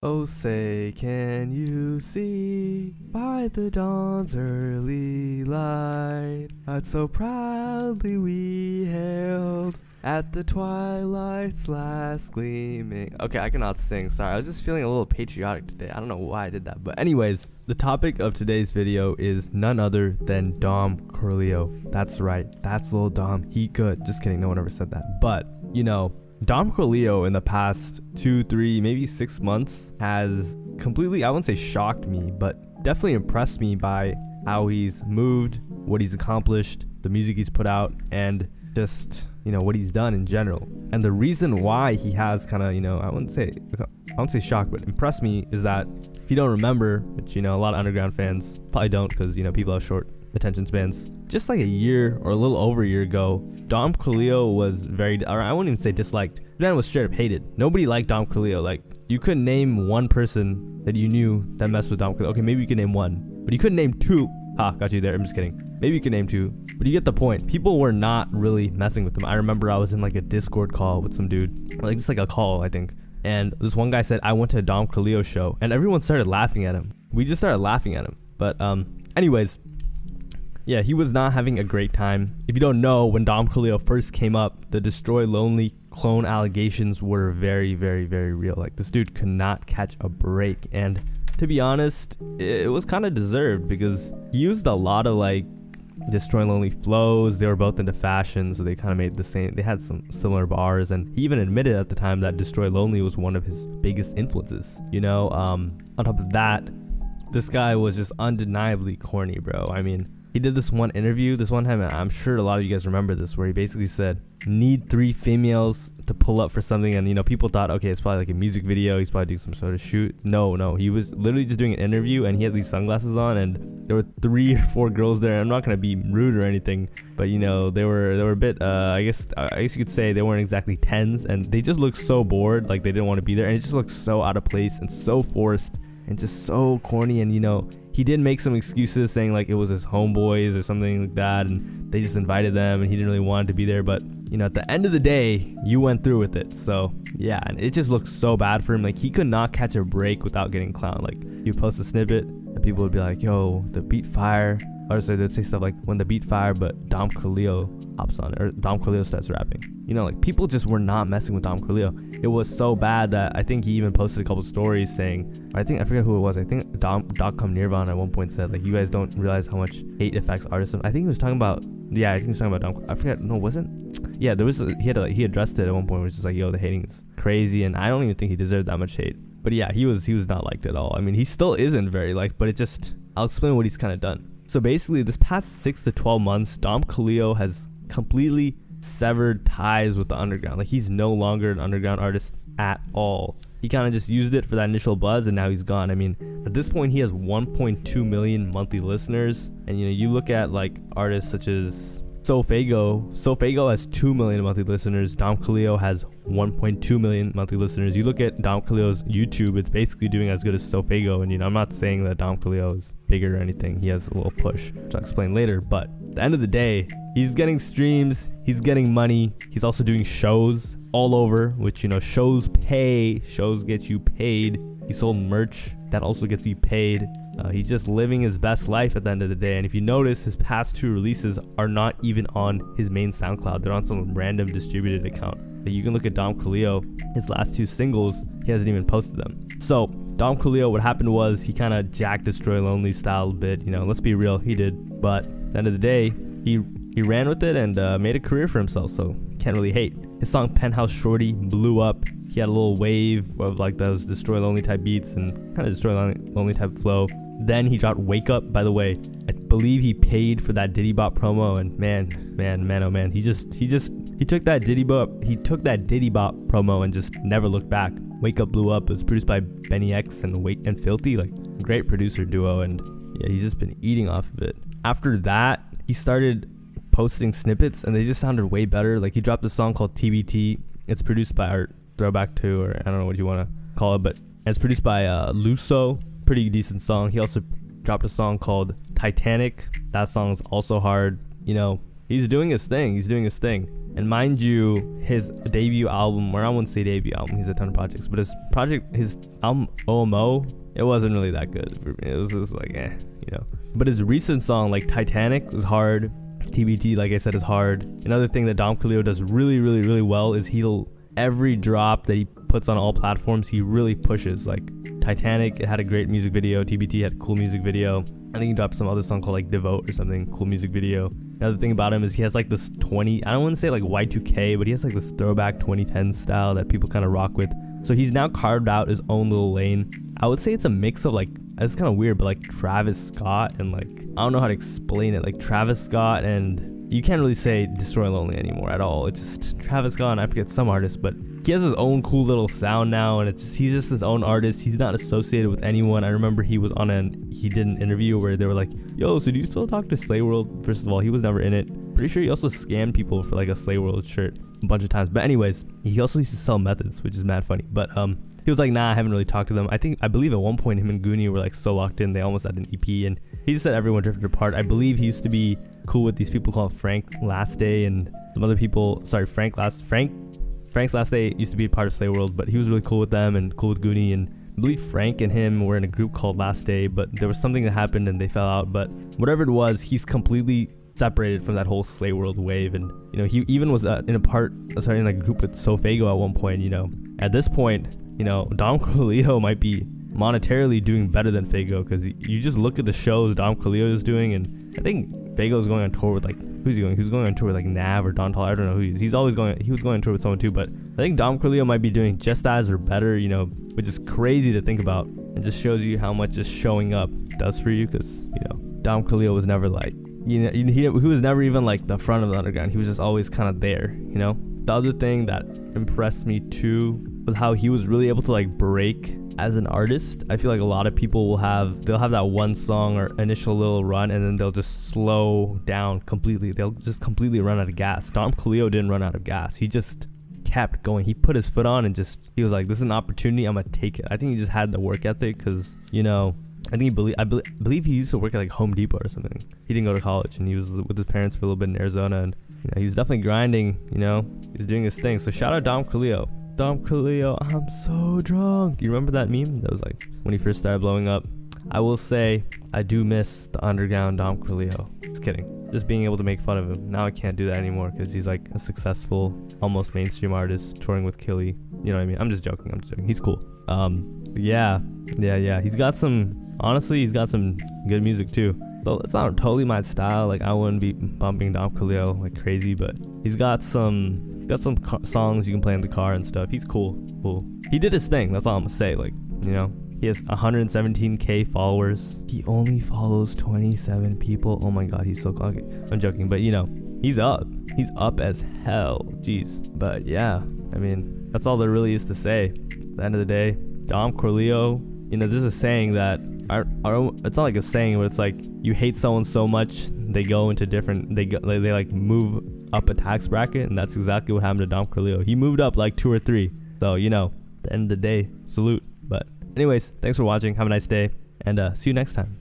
Oh, say, can you see by the dawn's early light that so proudly we hailed at the twilight's last gleaming? Okay, I cannot sing. Sorry, I was just feeling a little patriotic today. I don't know why I did that. But anyways, the topic of today's video is none other than Dom Corleo. That's right. That's Lil Dom. He good. Just kidding. No one ever said that. But, Dom Corleo in the past 2, 3, maybe 6 months has completely, I wouldn't say shocked me, but definitely impressed me by how he's moved, what he's accomplished, the music he's put out, and just, what he's done in general. And the reason why he has kind of, I wouldn't say shocked, but impressed me is that if you don't remember, which, a lot of underground fans probably don't because, people have short attention spans. Just like a year or a little over a year ago, Dom Corleo was or I wouldn't even say disliked. The man was straight up hated. Nobody liked Dom Corleo. Like, you couldn't name one person that you knew that messed with Dom Corleo. Okay, maybe you could name one, but you couldn't name two. Ha, got you there. I'm just kidding. Maybe you could name two, but you get the point. People were not really messing with him. I remember I was in like a Discord call with some dude, like just like a call, I think. And this one guy said, I went to a Dom Corleo show, and everyone started laughing at him. We just started laughing at him. But anyways, yeah, he was not having a great time. If you don't know, when Dom Corleo first came up, the Destroy Lonely clone allegations were very, very, very real. Like, this dude could not catch a break. And to be honest, it was kind of deserved because he used a lot of like Destroy Lonely flows. They were both into fashion, so they kind of made the same. They had some similar bars, and he even admitted at the time that Destroy Lonely was one of his biggest influences. On top of that, this guy was just undeniably corny, bro. I mean, he did this one interview this one time, and I'm sure a lot of you guys remember this, where he basically said, need 3 females to pull up for something. And, people thought, okay, it's probably like a music video. He's probably doing some sort of shoot. No. He was literally just doing an interview, and he had these sunglasses on, and there were 3 or 4 girls there. I'm not going to be rude or anything, but, they were a bit, I guess you could say they weren't exactly 10s, and they just looked so bored, like they didn't want to be there. And it just looked so out of place and so forced and just so corny. And, he did make some excuses saying like it was his homeboys or something like that, and they just invited them and he didn't really want to be there. But at the end of the day, you went through with it. So yeah, and it just looked so bad for him. Like, he could not catch a break without getting clowned. Like, you post a snippet and people would be like, yo, the beat fire, or so they'd say stuff like, when the beat fire but Dom Corleo hops on it, or Dom Corleo starts rapping. Like, people just were not messing with Dom Corleo. It was so bad that I think he even posted a couple stories saying, I forget who it was. I think .com Nirvana at one point said, like, you guys don't realize how much hate affects artists. I think he was talking about, Dom. I forget. No, wasn't. Yeah, he addressed it at one point, which is like, yo, the hating is crazy, and I don't even think he deserved that much hate. But yeah, he was not liked at all. I mean, he still isn't very liked, but I'll explain what he's kind of done. So basically, this past 6 to 12 months, Dom Corleo has completely severed ties with the underground. Like, he's no longer an underground artist at all. He kind of just used it for that initial buzz, and now he's gone. I mean, at this point, he has 1.2 million monthly listeners. And, you look at, like, artists such as Sofago. Sofago has 2 million monthly listeners. Dom Corleo has 1.2 million monthly listeners. You look at Dom Corleo's YouTube, it's basically doing as good as Sofago. And, I'm not saying that Dom Corleo is bigger or anything. He has a little push, which I'll explain later. But at the end of the day, he's getting streams, he's getting money, he's also doing shows all over, which, shows pay, shows get you paid. He sold merch, that also gets you paid. He's just living his best life at the end of the day. And if you notice, his past 2 releases are not even on his main SoundCloud. They're on some random distributed account. But you can look at Dom Corleo, his last 2 singles, he hasn't even posted them. So Dom Corleo, what happened was he kind of jacked Destroy Lonely style a bit. Let's be real, he did. But at the end of the day, he ran with it and made a career for himself, so can't really hate. His song Penthouse Shorty blew up. He had a little wave of like those Destroy Lonely type beats and kind of Destroy Lonely type flow. Then he dropped Wake Up. By the way, I believe he paid for that Diddy Bop promo, and man, he took that Diddy Bop promo and just never looked back. Wake Up blew up. It was produced by Benny X and Filthy, like, great producer duo, and yeah, he's just been eating off of it. After that, he started posting snippets, and they just sounded way better. Like, he dropped a song called TBT. It's produced by our Throwback 2, or I don't know what you want to call it, but it's produced by Luso. Pretty decent song. He also dropped a song called Titanic. That song's also hard. he's doing his thing. And mind you, his debut album, or I wouldn't say debut album, he's a ton of projects, but his album OMO, it wasn't really that good. It was just like, But his recent song, like Titanic, was hard. TBT, like I said, is hard. Another thing that Dom Corleo does really, really, really well is every drop that he puts on all platforms, he really pushes. Like Titanic, it had a great music video. TBT had a cool music video. I think he dropped some other song called like Devote or something, cool music video. Another thing about him is he has like this I don't want to say like Y2K, but he has like this throwback 2010 style that people kind of rock with. So he's now carved out his own little lane. I would say it's a mix of like, it's kind of weird, but like Travis Scott and like, I don't know how to explain it. Like Travis Scott, and you can't really say Destroy Lonely anymore at all. It's just Travis Scott, and I forget some artists, but he has his own cool little sound now, and he's just his own artist. He's not associated with anyone. I remember he did an interview where they were like, yo, so do you still talk to Slay World? First of all, he was never in it. Pretty sure he also scammed people for like a Slay World shirt a bunch of times. But anyways, he also used to sell methods, which is mad funny. But he was like, nah, I haven't really talked to them. I believe at one point him and Goonie were like so locked in, they almost had an EP, and he just said everyone drifted apart. I believe he used to be cool with these people called Frank Last Day and some other people. Sorry, Frank's Last Day used to be a part of Slay World, but he was really cool with them and cool with Goonie, and I believe Frank and him were in a group called Last Day, but there was something that happened and they fell out. But whatever it was, he's completely separated from that whole Slay World wave. And he even was in a group with Sofago at one point. At this point, Dom Corleo might be monetarily doing better than Fago, because you just look at the shows Dom Corleo is doing, and I think Fago's going on tour with like, who's he going? He was going on tour with like Nav or Don Tall. I don't know who he is. He was going on tour with someone too, but I think Dom Corleo might be doing just as or better, which is crazy to think about. It just shows you how much just showing up does for you, because Dom Corleo was never like, he was never even like the front of the underground. He was just always kind of there. The other thing that impressed me too was how he was really able to like break as an artist. I feel like a lot of people they'll have that one song or initial little run, and then they'll just slow down completely. They'll just completely run out of gas. Dom Corleo didn't run out of gas. He just kept going. He put his foot on and he was like, this is an opportunity, I'm gonna take it. I think he just had the work ethic, because I believe he used to work at like Home Depot or something. He didn't go to college, and he was with his parents for a little bit in Arizona, and he was definitely grinding. He was doing his thing. So shout out Dom Corleo. Dom Corleo, I'm so drunk. You remember that meme? That was like when he first started blowing up. I will say I do miss the underground Dom Corleo. Just kidding. Just being able to make fun of him. Now I can't do that anymore, because he's like a successful, almost mainstream artist touring with Killy. You know what I mean? I'm just joking. He's cool. Yeah. He's got some good music too. Though it's not totally my style. Like I wouldn't be bumping Dom Corleo like crazy, but he's got some songs you can play in the car and stuff. He's cool. He did his thing. That's all I'm gonna say. Like, he has 117k followers. He only follows 27 people. Oh my god, he's so cocky. I'm joking, but he's up. He's up as hell. Jeez. But yeah, I mean, that's all there really is to say. At the end of the day, Dom Corleo, there's a saying that it's not like a saying, but it's like you hate someone so much they go into different, they like move up a tax bracket, and that's exactly what happened to Dom Corleo. He moved up like 2 or 3. So at the end of the day, salute. But anyways, thanks for watching. Have a nice day, and see you next time.